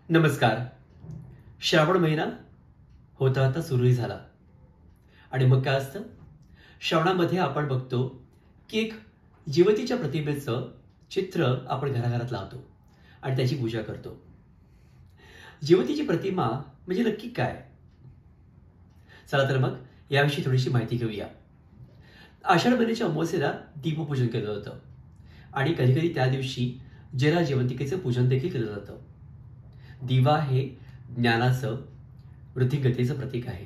नमस्कार. श्रावण महिना होता आता सुरूही झाला आणि मग काय असतं, श्रावणामध्ये आपण बघतो की एक जिवतीच्या प्रतिमेचं चित्र आपण घराघरात लावतो आणि त्याची पूजा करतो. जिवतीची प्रतिमा म्हणजे नक्की काय? चला तर मग याविषयी थोडीशी माहिती घेऊया. आषाढ महिन्याच्या अमावस्येला दीपपूजन केलं जातं आणि कधी कधी त्या दिवशी जरा जिवंतिकेचं पूजन देखील केलं जातं. दिवा हे ज्ञानाचं, वृद्धिगतीचं प्रतीक आहे.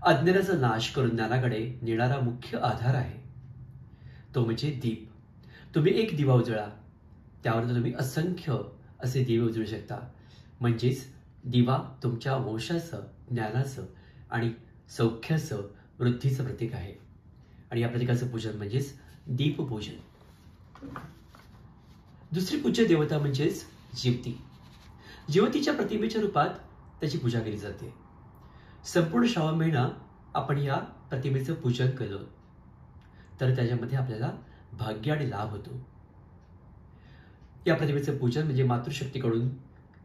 अज्ञानाचा नाश करून ज्ञानाकडे नेणारा मुख्य आधार आहे. तो म्हणजे दीप. तुम्ही एक दिवा उजळा, त्यावर तुम्ही असंख्य असे दिवे उजळू शकता. म्हणजेच दिवा तुमच्या वंशाचं, ज्ञानाचं आणि सौख्याचं, वृद्धीचं प्रतीक आहे. आणि या प्रतीकाचं पूजन म्हणजेच दीपपूजन. दुसरी पूज्य देवता म्हणजेच जिवती. जिवतीच्या प्रतिमेच्या रूपात त्याची पूजा केली जाते. संपूर्ण श्रावण महिना आपण या प्रतिमेचं पूजन केलं तर त्याच्यामध्ये आपल्याला भाग्य आणि लाभ होतो. या प्रतिमेचं पूजन म्हणजे मातृशक्तीकडून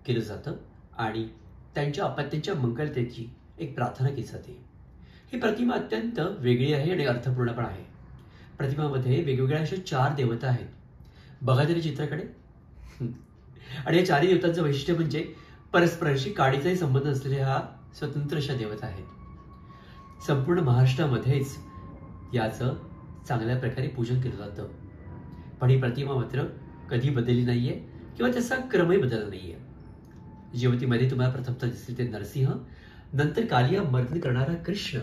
केलं जातं आणि त्यांच्या अपत्यांच्या मंगलतेची एक प्रार्थना केली जाते. ही प्रतिमा अत्यंत वेगळी आहे आणि अर्थपूर्ण पण आहे. प्रतिमामध्ये वेगवेगळ्या अशा 4 देवता आहेत. बघा तरी चित्राकडे. आणि या 4 देवतांचं वैशिष्ट्य म्हणजे परस्परांशी काडीचाही संबंध असलेल्या ह्या स्वतंत्र अशा देवता आहेत. संपूर्ण महाराष्ट्रामध्येच याचं चांगल्या प्रकारे पूजन केलं जातं. पण ही प्रतिमा मात्र कधी बदलली नाहीये किंवा त्याचा क्रमही बदलला नाहीये. जिवतीमध्ये तुम्हाला प्रथमतः दिसतील ते नरसिंह, नंतर कालिया मर्दन करणारा कृष्ण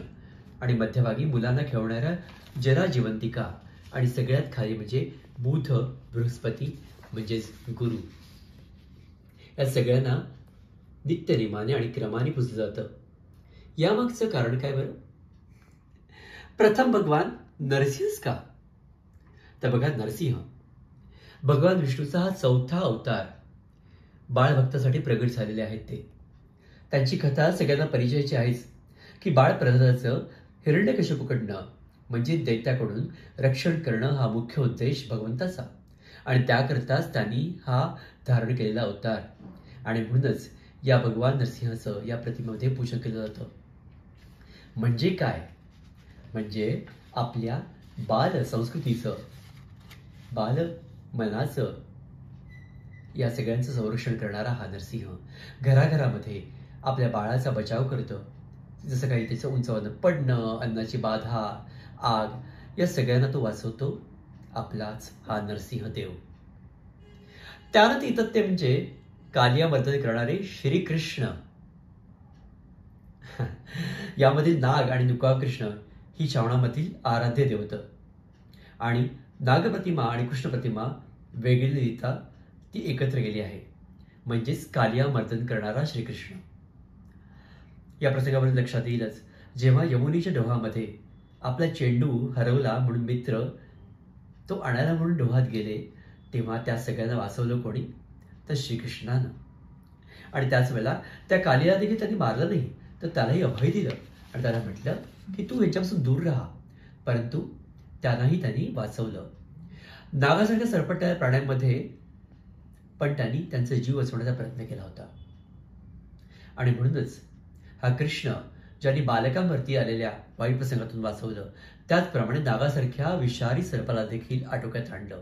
आणि मध्यभागी मुलांना खेळवणाऱ्या जरा जिवंतिका आणि सगळ्यात खाली म्हणजे बुध बृहस्पती म्हणजेच गुरु. या सगळ्यांना नित्यनेमाने आणि क्रमाने पुजलं जातं. यामागचं कारण काय बरं? प्रथम भगवान नरसिंहच का? तर बघा, नरसिंह भगवान विष्णूचा हा 4था अवतार बाळभक्तासाठी प्रगट झालेले आहेत. त्यांची कथा सगळ्यांना परिचयाची आहेच की बाळ प्रल्हादाचं हिरण्यकश्यपूकडनं म्हणजे दैत्याकडून रक्षण करणं हा मुख्य उद्देश भगवंताचा आणि त्याकरताच त्यांनी हा धारण केलेला अवतार. आणि म्हणूनच या भगवान नरसिंहाचं या प्रतिमेमध्ये पूजन केलं जातं. म्हणजे काय? म्हणजे आपल्या बाल संस्कृतीचं, बाल मनाचं, या सगळ्यांचं संरक्षण करणारा हा नरसिंह घराघरामध्ये आपल्या बाळाचा बचाव करतो. जसं काही त्याचं उंचावनं पडणं, अन्नाची बाधा, आग, या सगळ्यांना तो वाचवतो आपलाच हा नरसिंह देव. त्यानंतर येतात ते म्हणजे कालिया मर्दन करणारे श्रीकृष्ण. यामध्ये नाग आणि कृष्ण ही श्रावणामधील आराध्य देवता आणि नागप्रतिमा आणि कृष्ण प्रतिमा वेगळीरित्या ती एकत्र गेली आहे. म्हणजेच कालिया मर्दन करणारा श्रीकृष्ण. या प्रसंगावर लक्षात येईलच, जेव्हा यमुनेच्या डोहामध्ये आपला चेंडू हरवला म्हणून मित्र तो आणायला म्हणून डोहात गेले, तेव्हा त्या सगळ्यांना वाचवलं कोणी? तर श्रीकृष्णानं. आणि त्याच वेळेला त्या कालियाला देखील त्यांनी मारलं नाही, तर त्यालाही अभय दिलं आणि त्याला म्हटलं की तू यांच्यापासून दूर राहा. परंतु त्यांनाही त्यांनी वाचवलं. नागासारख्या सरपटणाऱ्या प्राण्यांमध्ये पण त्यांनी त्यांचा जीव वाचवण्याचा प्रयत्न केला होता. आणि म्हणूनच हा कृष्ण ज्यांनी बालकांवरती आलेल्या वाईट प्रसंगातून वाचवलं, त्याचप्रमाणे नागासारख्या विषारी सर्पाला देखील आटोक्यात आणलं.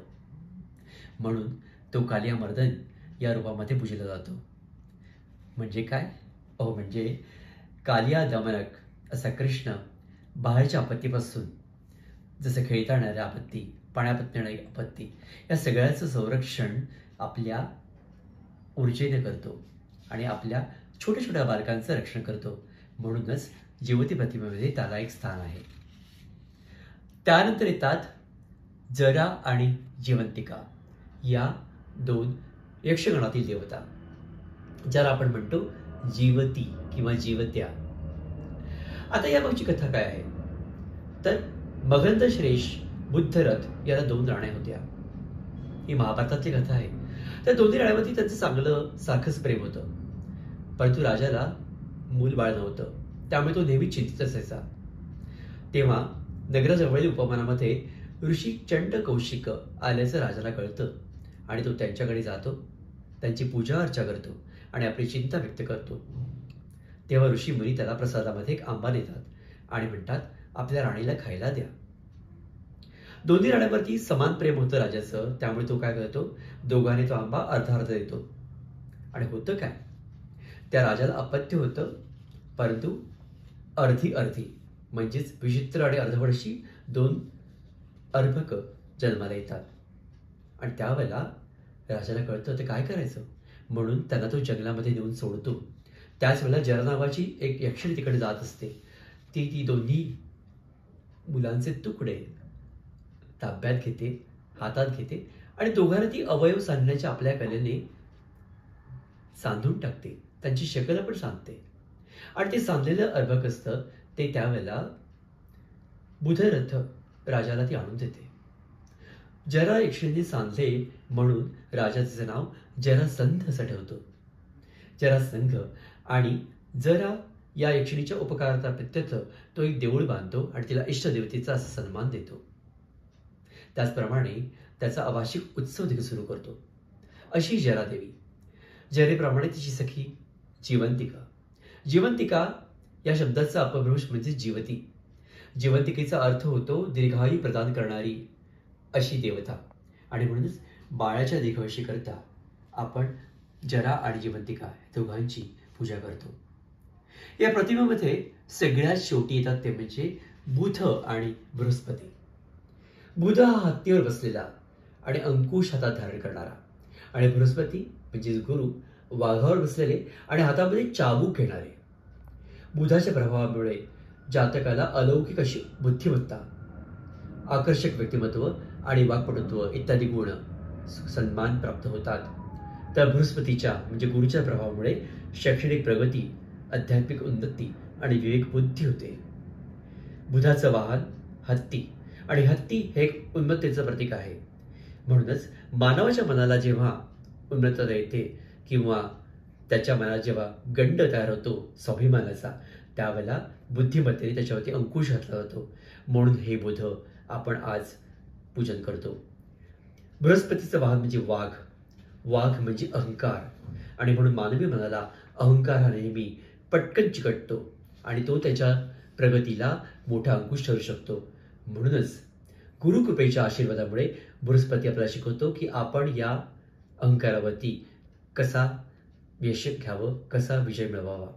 म्हणून तो कालिया मर्दन या रूपामध्ये पूजला जातो. म्हणजे काय? म्हणजे कालिया दमनक असा कृष्ण बाहेरच्या आपत्तीपासून, जसं खेळता येणाऱ्या आपत्ती, पाण्यात येणारी आपत्ती, या सगळ्याचं संरक्षण आपल्या ऊर्जेने करतो आणि आपल्या छोट्या छोट्या बालकांचं रक्षण करतो. म्हणूनच जिवती प्रतिमेमध्ये त्याला एक स्थान आहे. त्यानंतर येतात जरा आणि जिवंतिका या 2 यक्षगणातील देवता, ज्याला आपण म्हणतो जीवती किंवा जीवत्या. आता यामागची कथा काय आहे? तर मगध श्रेष्ठ बुद्धरथ याला 2 राण्या होत्या. ही महाभारतातली कथा आहे. त्या 2 राण्यांवरती त्यांचं चांगलं सारखंच प्रेम होतं. परंतु राजाला मूल बाळ नव्हतं, त्यामुळे तो नेहमी चिंतित असायचा. तेव्हा नगराजवळील उपवनामध्ये ऋषी चंड कौशिक आल्याचं राजाला कळतं आणि तो त्यांच्याकडे जातो त्यांची पूजा अर्चा करतो आणि आपली चिंता व्यक्त करतो. तेव्हा ऋषी मुनी त्याला प्रसादामध्ये एक आंबा देतात आणि म्हणतात, आपल्या राणीला खायला द्या. दोन्ही राण्यांवरती समान प्रेम होतं राजाचं, त्यामुळे तो काय करतो, दोघांनी तो आंबा अर्धा अर्धा देतो. आणि होतं काय, त्या राजाला अपत्य होतं, परंतु अर्धी अर्धी म्हणजेच विचित्र आणि अर्धवटशी 2 अर्भक जन्माला येतात. आणि त्यावेळेला राजाला कळतं ते काय करायचं, म्हणून त्यांना तो जंगलामध्ये नेऊन सोडतो. त्याच वेळेला जरा नावाची एक यक्षिणी तिकडे जात असते. ती दोन्ही मुलांचे तुकडे ताब्यात घेते, हातात घेते आणि दोघांना ती अवयव सांधण्याच्या आपल्या कलेने सांधून टाकते. त्यांची शकल पण सांधते. आणि ते सांधलेलं अर्भक असतं ते त्यावेळेला बुधरथ राजाला ती आणून देते. जरा यक्षिणीने सांधले म्हणून राजा तिचं नाव जरासंध असं ठेवतो. जरासंध आणि जरा या यक्षिणीच्या उपकाराचा प्रत्यर्थ तो एक देऊळ बांधतो आणि तिला इष्टदेवतेचा असा सन्मान देतो. त्याचप्रमाणे त्याचा अवार्षिक उत्सव देखील सुरू करतो. अशी जरादेवी. जरेप्रमाणे तिची सखी जीवंतिका. जीवंतिका या शब्दाचा अपभ्रंश म्हणजे जीवती. जीवंतिकेचा अर्थ होतो दीर्घायू प्रदान करणारी अशी देवता. आणि म्हणूनच बाळाच्या दीर्घायुष्य करता आपण जरा आणि जीवंतिका दोघांची पूजा करतो. या प्रतिमेमध्ये सगळ्यात शेवटी येतात ते म्हणजे बुध आणि बृहस्पती. बुध हा हत्तीवर बसलेला आणि अंकुश हातात धारण करणारा, आणि बृहस्पती म्हणजेच गुरु वाघावर बसलेले आणि हातामध्ये चाबूक घेणारे. बुधाच्या प्रभावामुळे जातकाला अलौकिक अशी बुद्धिमत्ता, आकर्षक व्यक्तिमत्व आणि वाक्पटुत्व इत्यादी गुण सन्मान प्राप्त होतात. तर बृहस्पतीच्या म्हणजे गुरुच्या प्रभावामुळे शैक्षणिक प्रगती, आध्यात्मिक उन्नती आणि विवेक बुद्धी होते. बुधाचं वाहन हत्ती आणि हत्ती हे एक उन्नतीचं प्रतीक आहे. म्हणूनच मानवाच्या मनाला जेव्हा उन्नतता येते किंवा त्याच्या मनात जेव्हा गंड तयार होतो स्वाभिमानाचा, त्यावेळेला बुद्धिमत्तेने त्याच्यावरती अंकुश घातला जातो. म्हणून हे बुध आपण आज पूजन करतो. बृहस्पतीचं वाहन म्हणजे वाघ. वाघ म्हणजे अहंकार, आणि म्हणून मानवी मनाला अहंकार हा नेहमी पटकन चिकटतो आणि तो त्याच्या प्रगतीला मोठा अंकुश ठरू शकतो. म्हणूनच गुरुकृपेच्या आशीर्वादामुळे बृहस्पती आपल्याला शिकवतो की आपण या अहंकारावरती कसा यश घ्यावं, कसा विजय मिळवावा.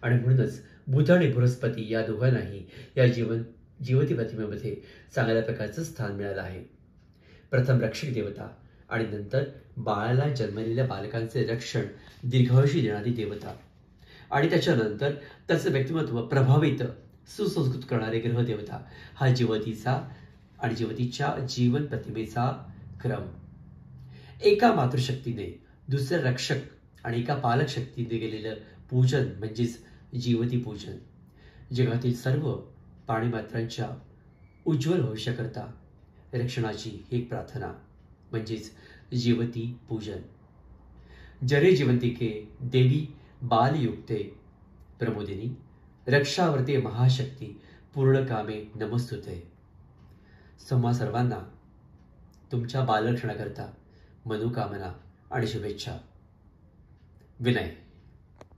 आणि म्हणूनच बुध आणि बृहस्पती या दोघांनाही या जीवती प्रतिमेमध्ये चांगल्या प्रकारचं स्थान मिळालं आहे. प्रथम रक्षक देवता आणि नंतर बाळाला जन्मलेल्या बालकांचे रक्षण दीर्घायुष्य देणारी देवता, आणि त्याच्यानंतर त्याचं व्यक्तिमत्व प्रभावित सुसंस्कृत करणारे ग्रह देवता. हा जीवतीचा आणि जीवतीच्या जीवन प्रतिमेचा क्रम. एका मातृशक्तीने दुसऱ्या रक्षक आणि एका पालक शक्तीने गेलेलं पूजन म्हणजेच जीवती पूजन. जगातील सर्व प्राणीमात्रांच्या उज्ज्वल भविष्याकरता रक्षणाची एक प्रार्थना म्हणजेच जीवती पूजन. जरे जीवंतिके देवी बालयुक्ते प्रमोदिनी रक्षावर्ते महाशक्ती पूर्ण कामे नमस्तुते. तुम्हा सर्वांना तुमच्या बालरक्षणाकरता मनोकामना आणि शुभेच्छा. विनय.